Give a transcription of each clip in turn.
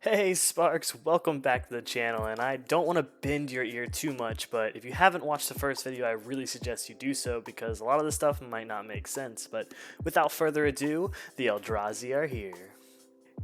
Hey Sparks, welcome back to the channel, and I don't want to bend your ear too much, but if you haven't watched the first video, I really suggest you do so because a lot of the stuff might not make sense, but without further ado, the Eldrazi are here.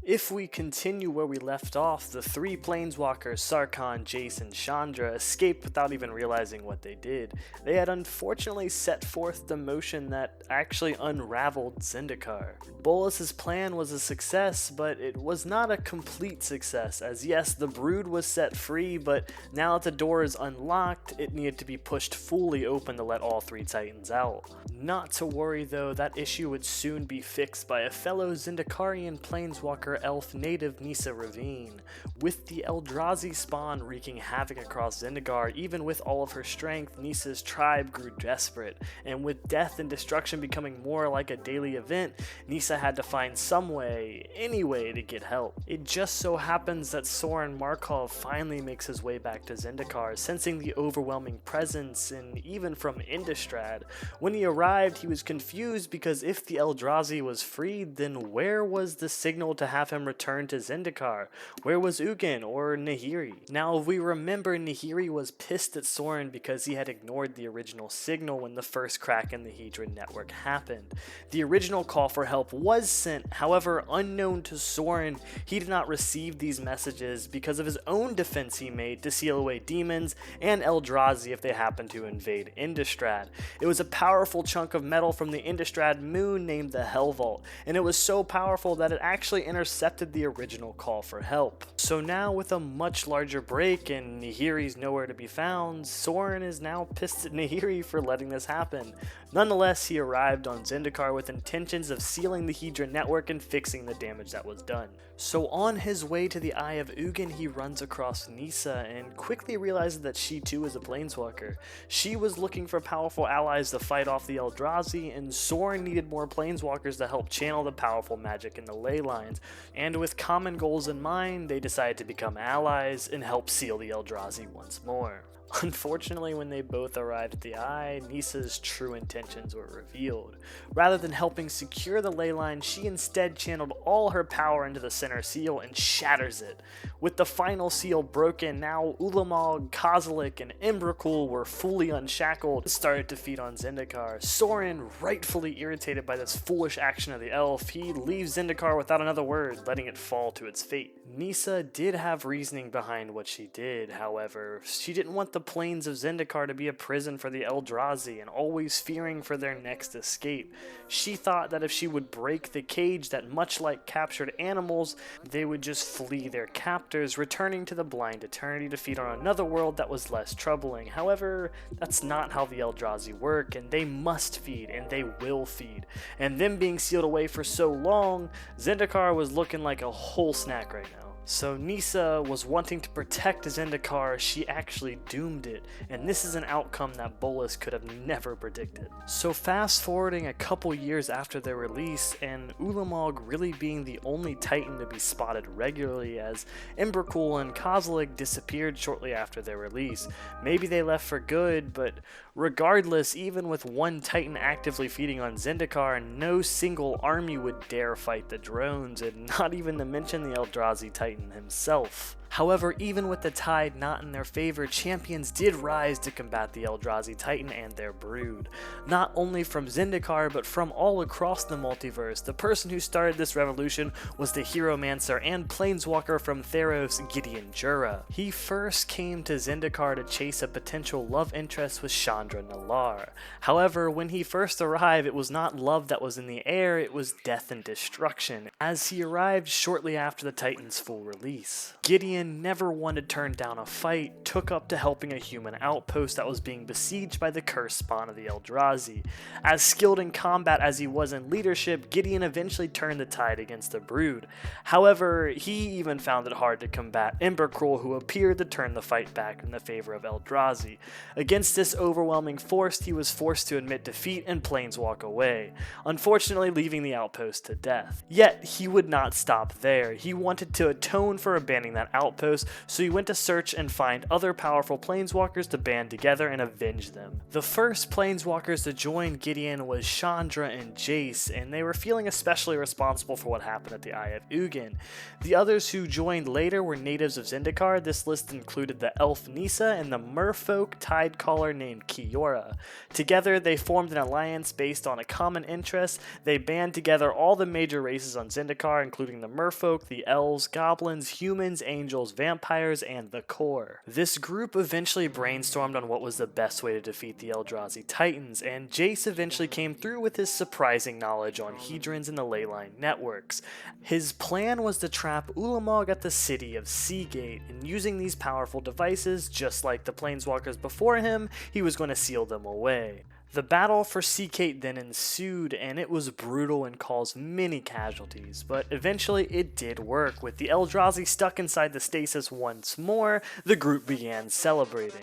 If we continue where we left off, the three planeswalkers, Sarkhan, Jace, and Chandra, escaped without even realizing what they did. They had unfortunately set forth the motion that actually unraveled Zendikar. Bolas's plan was a success, but it was not a complete success, as yes, the brood was set free, but now that the door is unlocked, it needed to be pushed fully open to let all three titans out. Not to worry though, that issue would soon be fixed by a fellow Zendikarian planeswalker elf native Nissa Ravine. With the Eldrazi spawn wreaking havoc across Zendikar, even with all of her strength, Nissa's tribe grew desperate, and with death and destruction becoming more like a daily event, Nissa had to find some way, any way, to get help. It just so happens that Soren Markov finally makes his way back to Zendikar, sensing the overwhelming presence, and even from Innistrad. When he arrived, he was confused because if the Eldrazi was freed, then where was the signal to have him return to Zendikar? Where was Ugin or Nahiri? Now, if we remember, Nahiri was pissed at Soren because he had ignored the original signal when the first crack in the Hedron network happened. The original call for help was sent, however, unknown to Soren, he did not receive these messages because of his own defense he made to seal away demons and Eldrazi if they happened to invade Innistrad. It was a powerful chunk of metal from the Innistrad moon named the Hell Vault, and it was so powerful that it actually intercepted the original call for help. So now with a much larger break and Nahiri's nowhere to be found, Soren is now pissed at Nahiri for letting this happen. Nonetheless, he arrived on Zendikar with intentions of sealing the Hedron network and fixing the damage that was done. So on his way to the Eye of Ugin, he runs across Nissa and quickly realizes that she too is a planeswalker. She was looking for powerful allies to fight off the Eldrazi, and Soren needed more planeswalkers to help channel the powerful magic in the ley lines. And with common goals in mind, they decided to become allies and help seal the Eldrazi once more. Unfortunately, when they both arrived at the Eye, Nissa's true intentions were revealed. Rather than helping secure the ley line, she instead channeled all her power into the center seal and shatters it. With the final seal broken, now Ulamog, Kozilek, and Emrakul were fully unshackled and started to feed on Zendikar. Soren, rightfully irritated by this foolish action of the elf, he leaves Zendikar without another word, letting it fall to its fate. Nissa did have reasoning behind what she did, however. She didn't want the plains of Zendikar to be a prison for the Eldrazi and always fearing for their next escape. She thought that if she would break the cage, that much like captured animals, they would just flee their captors, returning to the blind eternity to feed on another world that was less troubling. However, that's not how the Eldrazi work, and they must feed, and they will feed. And them being sealed away for so long, Zendikar was looking like a whole snack right now. So Nissa was wanting to protect Zendikar, she actually doomed it, and this is an outcome that Bolas could have never predicted. So fast forwarding a couple years after their release, and Ulamog really being the only Titan to be spotted regularly, as Emrakul and Kozilek disappeared shortly after their release. Maybe they left for good, but regardless, even with one Titan actively feeding on Zendikar, no single army would dare fight the drones, and not even to mention the Eldrazi Titan himself. However, even with the tide not in their favor, champions did rise to combat the Eldrazi Titan and their brood. Not only from Zendikar, but from all across the multiverse. The person who started this revolution was the Heromancer and Planeswalker from Theros, Gideon Jura. He first came to Zendikar to chase a potential love interest with Chandra Nalaar. However, when he first arrived, it was not love that was in the air, it was death and destruction, as he arrived shortly after the Titan's full release. Gideon never wanted to turn down a fight, took up to helping a human outpost that was being besieged by the cursed spawn of the Eldrazi. As skilled in combat as he was in leadership, Gideon eventually turned the tide against the brood. However, he even found it hard to combat Emrakul, who appeared to turn the fight back in the favor of Eldrazi. Against this overwhelming force, he was forced to admit defeat and planeswalk away, unfortunately leaving the outpost to death. Yet, he would not stop there. He wanted to atone for abandoning that outpost outpost, so he went to search and find other powerful planeswalkers to band together and avenge them. The first planeswalkers to join Gideon was Chandra and Jace, and they were feeling especially responsible for what happened at the Eye of Ugin. The others who joined later were natives of Zendikar. This list included the elf Nissa and the merfolk tidecaller named Kiora. Together, they formed an alliance based on a common interest. They band together all the major races on Zendikar, including the merfolk, the elves, goblins, humans, angels, vampires, and the core. This group eventually brainstormed on what was the best way to defeat the Eldrazi Titans, and Jace eventually came through with his surprising knowledge on Hedrons and the leyline networks. His plan was to trap Ulamog at the city of Seagate, and using these powerful devices, just like the planeswalkers before him, he was going to seal them away. The battle for Seagate then ensued, and it was brutal and caused many casualties, but eventually it did work. With the Eldrazi stuck inside the stasis once more, the group began celebrating.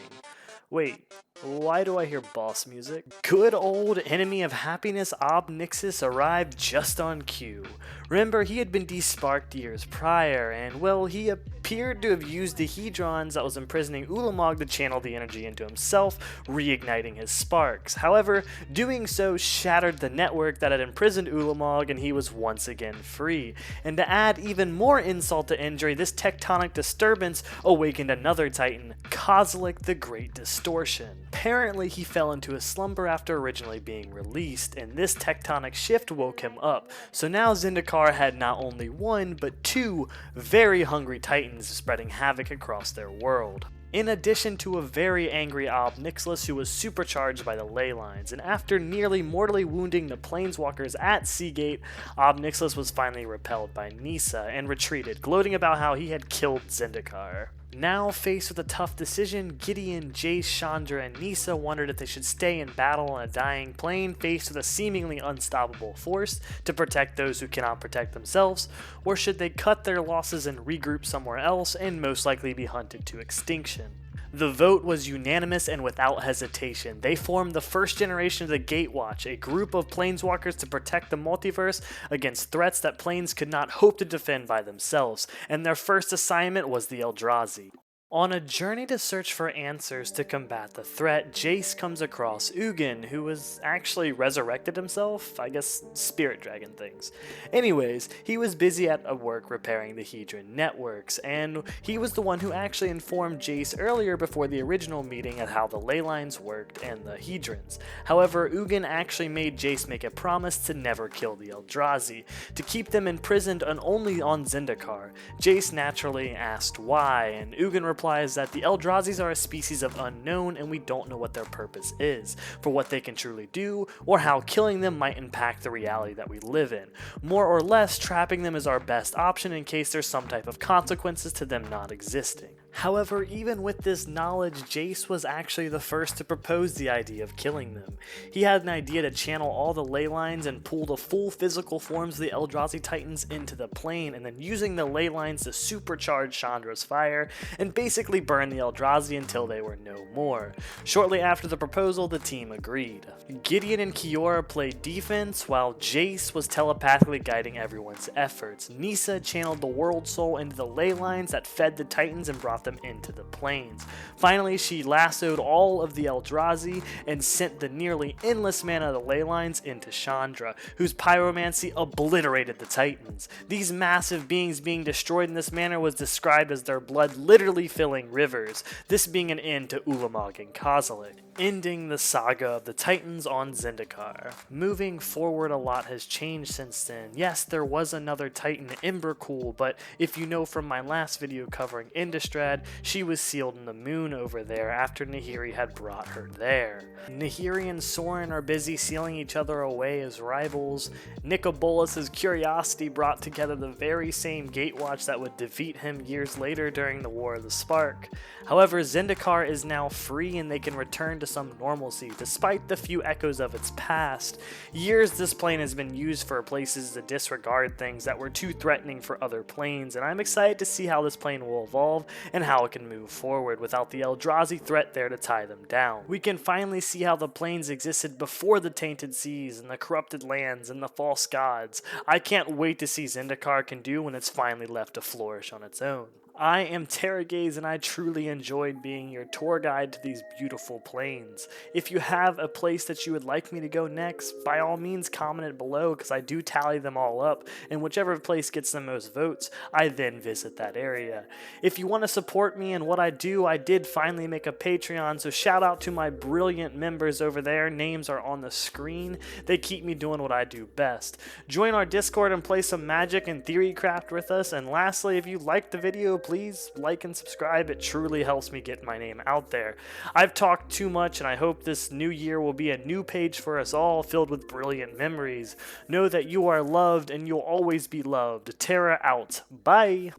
Wait, why do I hear boss music? Good old enemy of happiness Ob Nixilis arrived just on cue. Remember, he had been desparked years prior, and well, he appeared to have used the Hedrons that was imprisoning Ulamog to channel the energy into himself, reigniting his sparks. However, doing so shattered the network that had imprisoned Ulamog, and he was once again free. And to add even more insult to injury, this tectonic disturbance awakened another Titan, Kozilek the Great Distortion. Apparently, he fell into a slumber after originally being released, and this tectonic shift woke him up. So now Zendikar had not only one, but two very hungry Titans spreading havoc across their world. In addition to a very angry Ob Nixilis who was supercharged by the ley lines, and after nearly mortally wounding the planeswalkers at Seagate, Ob Nixilis was finally repelled by Nissa and retreated, gloating about how he had killed Zendikar. Now faced with a tough decision, Gideon, Jace, Chandra, and Nissa wondered if they should stay in battle on a dying plane faced with a seemingly unstoppable force to protect those who cannot protect themselves, or should they cut their losses and regroup somewhere else and most likely be hunted to extinction. The vote was unanimous and without hesitation. They formed the first generation of the Gatewatch, a group of planeswalkers to protect the multiverse against threats that planes could not hope to defend by themselves, and their first assignment was the Eldrazi. On a journey to search for answers to combat the threat, Jace comes across Ugin, who was actually resurrected himself, I guess spirit dragon things. Anyways, he was busy at work repairing the Hedron networks, and he was the one who actually informed Jace earlier before the original meeting at how the ley lines worked and the Hedrons. However, Ugin actually made Jace make a promise to never kill the Eldrazi, to keep them imprisoned and only on Zendikar. Jace naturally asked why, and Ugin replied that the Eldrazi are a species of unknown and we don't know what their purpose is, for what they can truly do, or how killing them might impact the reality that we live in. More or less, trapping them is our best option in case there's some type of consequences to them not existing. However, even with this knowledge, Jace was actually the first to propose the idea of killing them. He had an idea to channel all the ley lines and pull the full physical forms of the Eldrazi Titans into the plane, and then using the ley lines to supercharge Chandra's fire and basically burn the Eldrazi until they were no more. Shortly after the proposal, the team agreed. Gideon and Kiora played defense, while Jace was telepathically guiding everyone's efforts. Nissa channeled the World Soul into the ley lines that fed the Titans and brought them into the plains. Finally, she lassoed all of the Eldrazi and sent the nearly endless mana of the ley lines into Chandra, whose pyromancy obliterated the Titans. These massive beings being destroyed in this manner was described as their blood literally filling rivers, this being an end to Ulamog and Kozilek, ending the saga of the Titans on Zendikar. Moving forward, a lot has changed since then. Yes, there was another Titan, Embercool, but if you know from my last video covering Innistrad, she was sealed in the moon over there after Nahiri had brought her there. Nahiri and Sorin are busy sealing each other away as rivals. Nicobolas' curiosity brought together the very same Gatewatch that would defeat him years later during the War of the Spark. However, Zendikar is now free and they can return to some normalcy, despite the few echoes of its past. Years this plane has been used for places to disregard things that were too threatening for other planes, and I'm excited to see how this plane will evolve and how it can move forward without the Eldrazi threat there to tie them down. We can finally see how the planes existed before the Tainted Seas and the Corrupted Lands and the False Gods. I can't wait to see Zendikar can do when it's finally left to flourish on its own. I am Terragaze and I truly enjoyed being your tour guide to these beautiful plains. If you have a place that you would like me to go next, by all means comment it below because I do tally them all up, and whichever place gets the most votes, I then visit that area. If you want to support me in what I do, I did finally make a Patreon, so shout out to my brilliant members over there. Names are on the screen. They keep me doing what I do best. Join our Discord and play some Magic and Theorycraft with us, and lastly, if you liked the video, please like and subscribe. It truly helps me get my name out there. I've talked too much, and I hope this new year will be a new page for us all filled with brilliant memories. Know that you are loved and you'll always be loved. Terra out. Bye.